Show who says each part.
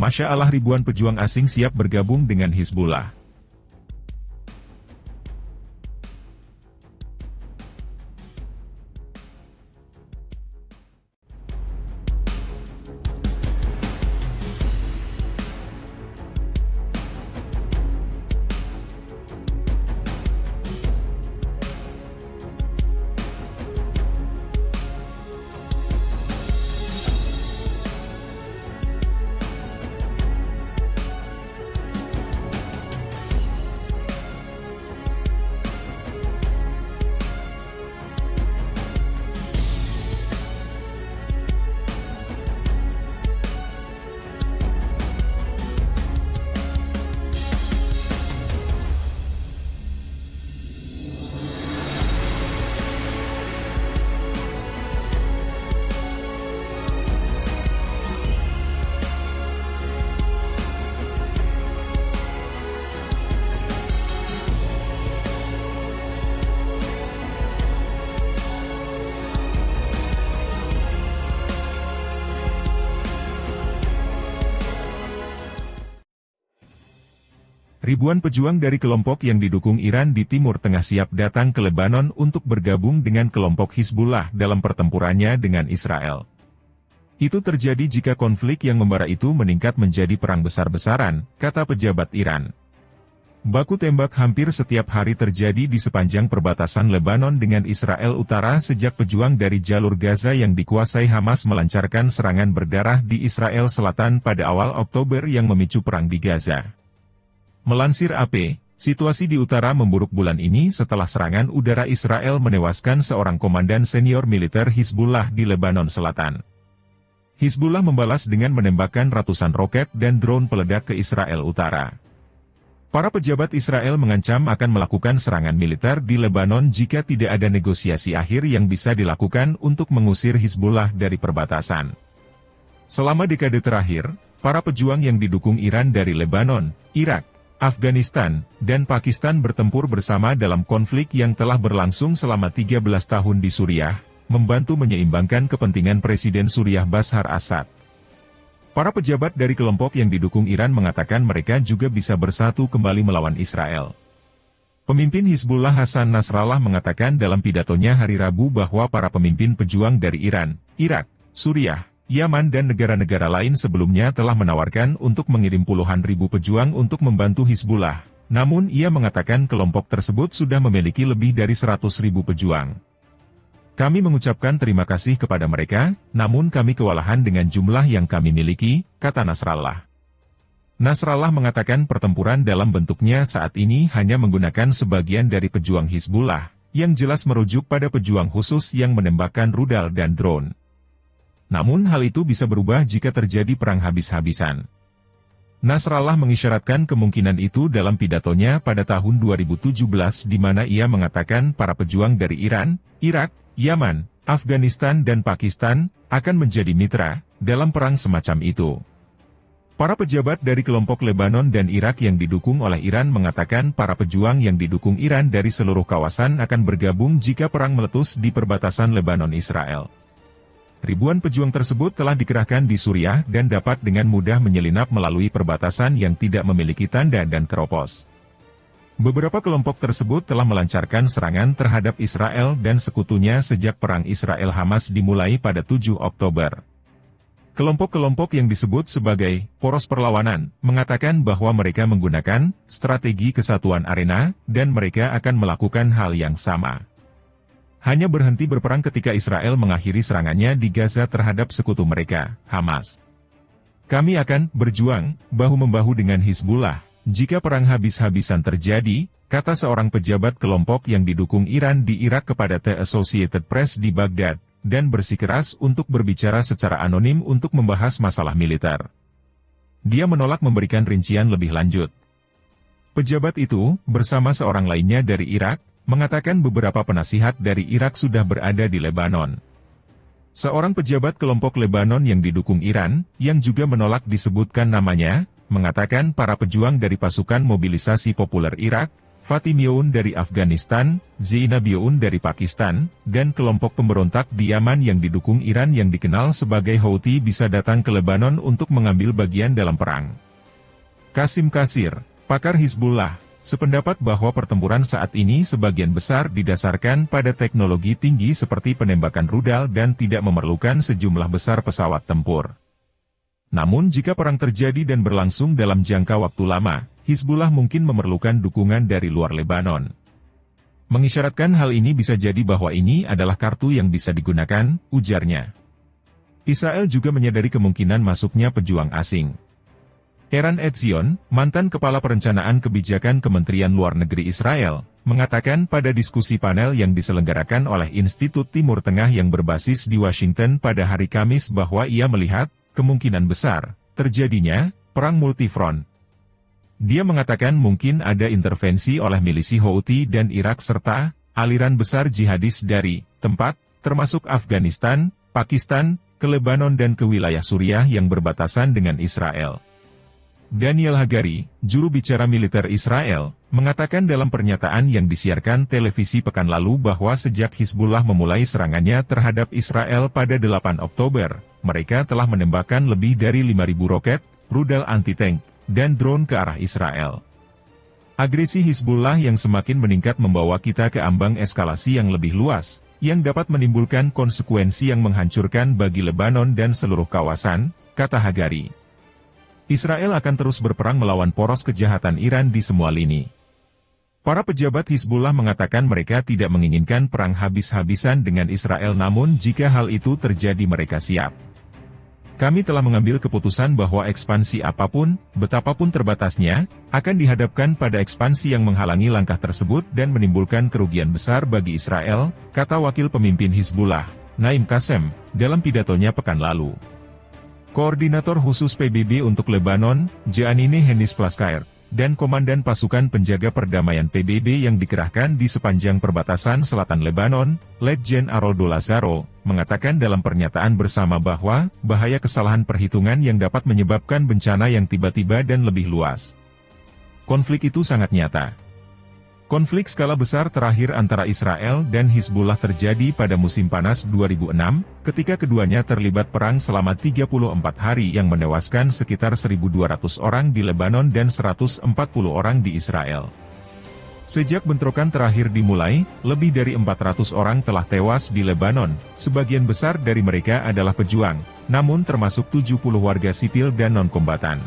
Speaker 1: Masya Allah, ribuan pejuang asing siap bergabung dengan Hizbullah. Ribuan pejuang dari kelompok yang didukung Iran di Timur Tengah siap datang ke Lebanon untuk bergabung dengan kelompok Hizbullah dalam pertempurannya dengan Israel. Itu terjadi jika konflik yang membara itu meningkat menjadi perang besar-besaran, kata pejabat Iran. Baku tembak hampir setiap hari terjadi di sepanjang perbatasan Lebanon dengan Israel Utara sejak pejuang dari jalur Gaza yang dikuasai Hamas melancarkan serangan berdarah di Israel Selatan pada awal Oktober yang memicu perang di Gaza. Melansir AP, situasi di utara memburuk bulan ini setelah serangan udara Israel menewaskan seorang komandan senior militer Hizbullah di Lebanon Selatan. Hizbullah membalas dengan menembakkan ratusan roket dan drone peledak ke Israel Utara. Para pejabat Israel mengancam akan melakukan serangan militer di Lebanon jika tidak ada negosiasi akhir yang bisa dilakukan untuk mengusir Hizbullah dari perbatasan. Selama dekade terakhir, para pejuang yang didukung Iran dari Lebanon, Irak, Afghanistan, dan Pakistan bertempur bersama dalam konflik yang telah berlangsung selama 13 tahun di Suriah, membantu menyeimbangkan kepentingan Presiden Suriah Bashar Assad. Para pejabat dari kelompok yang didukung Iran mengatakan mereka juga bisa bersatu kembali melawan Israel. Pemimpin Hizbullah Hasan Nasrallah mengatakan dalam pidatonya hari Rabu bahwa para pemimpin pejuang dari Iran, Irak, Suriah, Yaman dan negara-negara lain sebelumnya telah menawarkan untuk mengirim puluhan ribu pejuang untuk membantu Hizbullah. Namun ia mengatakan kelompok tersebut sudah memiliki lebih dari 100.000 pejuang. Kami mengucapkan terima kasih kepada mereka, namun kami kewalahan dengan jumlah yang kami miliki, kata Nasrallah. Nasrallah mengatakan pertempuran dalam bentuknya saat ini hanya menggunakan sebagian dari pejuang Hizbullah, yang jelas merujuk pada pejuang khusus yang menembakkan rudal dan drone. Namun hal itu bisa berubah jika terjadi perang habis-habisan. Nasrallah mengisyaratkan kemungkinan itu dalam pidatonya pada tahun 2017 di mana ia mengatakan para pejuang dari Iran, Irak, Yaman, Afghanistan dan Pakistan akan menjadi mitra dalam perang semacam itu. Para pejabat dari kelompok Lebanon dan Irak yang didukung oleh Iran mengatakan para pejuang yang didukung Iran dari seluruh kawasan akan bergabung jika perang meletus di perbatasan Lebanon-Israel. Ribuan pejuang tersebut telah dikerahkan di Suriah dan dapat dengan mudah menyelinap melalui perbatasan yang tidak memiliki tanda dan keropos. Beberapa kelompok tersebut telah melancarkan serangan terhadap Israel dan sekutunya sejak perang Israel-Hamas dimulai pada 7 Oktober. Kelompok-kelompok yang disebut sebagai poros perlawanan mengatakan bahwa mereka menggunakan strategi kesatuan arena dan mereka akan melakukan hal yang sama. Hanya berhenti berperang ketika Israel mengakhiri serangannya di Gaza terhadap sekutu mereka, Hamas. Kami akan berjuang bahu-membahu dengan Hizbullah jika perang habis-habisan terjadi, kata seorang pejabat kelompok yang didukung Iran di Irak kepada The Associated Press di Baghdad, dan bersikeras untuk berbicara secara anonim untuk membahas masalah militer. Dia menolak memberikan rincian lebih lanjut. Pejabat itu, bersama seorang lainnya dari Irak, mengatakan beberapa penasihat dari Irak sudah berada di Lebanon. Seorang pejabat kelompok Lebanon yang didukung Iran, yang juga menolak disebutkan namanya, mengatakan para pejuang dari pasukan mobilisasi populer Irak, Fatimiyun dari Afghanistan, Zainabiyun dari Pakistan, dan kelompok pemberontak di Yaman yang didukung Iran yang dikenal sebagai Houthi bisa datang ke Lebanon untuk mengambil bagian dalam perang. Qasim Qasir, pakar Hizbullah, sependapat bahwa pertempuran saat ini sebagian besar didasarkan pada teknologi tinggi seperti penembakan rudal dan tidak memerlukan sejumlah besar pesawat tempur. Namun jika perang terjadi dan berlangsung dalam jangka waktu lama, Hizbullah mungkin memerlukan dukungan dari luar Lebanon. Mengisyaratkan hal ini bisa jadi bahwa ini adalah kartu yang bisa digunakan, ujarnya. Israel juga menyadari kemungkinan masuknya pejuang asing. Eran Etzion, mantan Kepala Perencanaan Kebijakan Kementerian Luar Negeri Israel, mengatakan pada diskusi panel yang diselenggarakan oleh Institut Timur Tengah yang berbasis di Washington pada hari Kamis bahwa ia melihat kemungkinan besar terjadinya perang multifront. Dia mengatakan mungkin ada intervensi oleh milisi Houthi dan Irak serta aliran besar jihadis dari tempat, termasuk Afghanistan, Pakistan, ke Lebanon dan ke wilayah Suriah yang berbatasan dengan Israel. Daniel Hagari, juru bicara militer Israel, mengatakan dalam pernyataan yang disiarkan televisi pekan lalu bahwa sejak Hizbullah memulai serangannya terhadap Israel pada 8 Oktober, mereka telah menembakkan lebih dari 5.000 roket, rudal anti-tank, dan drone ke arah Israel. Agresi Hizbullah yang semakin meningkat membawa kita ke ambang eskalasi yang lebih luas, yang dapat menimbulkan konsekuensi yang menghancurkan bagi Lebanon dan seluruh kawasan, kata Hagari. Israel akan terus berperang melawan poros kejahatan Iran di semua lini. Para pejabat Hizbullah mengatakan mereka tidak menginginkan perang habis-habisan dengan Israel, namun jika hal itu terjadi mereka siap. Kami telah mengambil keputusan bahwa ekspansi apapun, betapapun terbatasnya, akan dihadapkan pada ekspansi yang menghalangi langkah tersebut dan menimbulkan kerugian besar bagi Israel, kata wakil pemimpin Hizbullah, Naim Qassem, dalam pidatonya pekan lalu. Koordinator khusus PBB untuk Lebanon, Jeanine Hennis-Plasschaert, dan Komandan Pasukan Penjaga Perdamaian PBB yang dikerahkan di sepanjang perbatasan selatan Lebanon, Letjen Aroldo Lazaro, mengatakan dalam pernyataan bersama bahwa bahaya kesalahan perhitungan yang dapat menyebabkan bencana yang tiba-tiba dan lebih luas. Konflik itu sangat nyata. Konflik skala besar terakhir antara Israel dan Hizbullah terjadi pada musim panas 2006, ketika keduanya terlibat perang selama 34 hari yang menewaskan sekitar 1.200 orang di Lebanon dan 140 orang di Israel. Sejak bentrokan terakhir dimulai, lebih dari 400 orang telah tewas di Lebanon, sebagian besar dari mereka adalah pejuang, namun termasuk 70 warga sipil dan non-kombatan.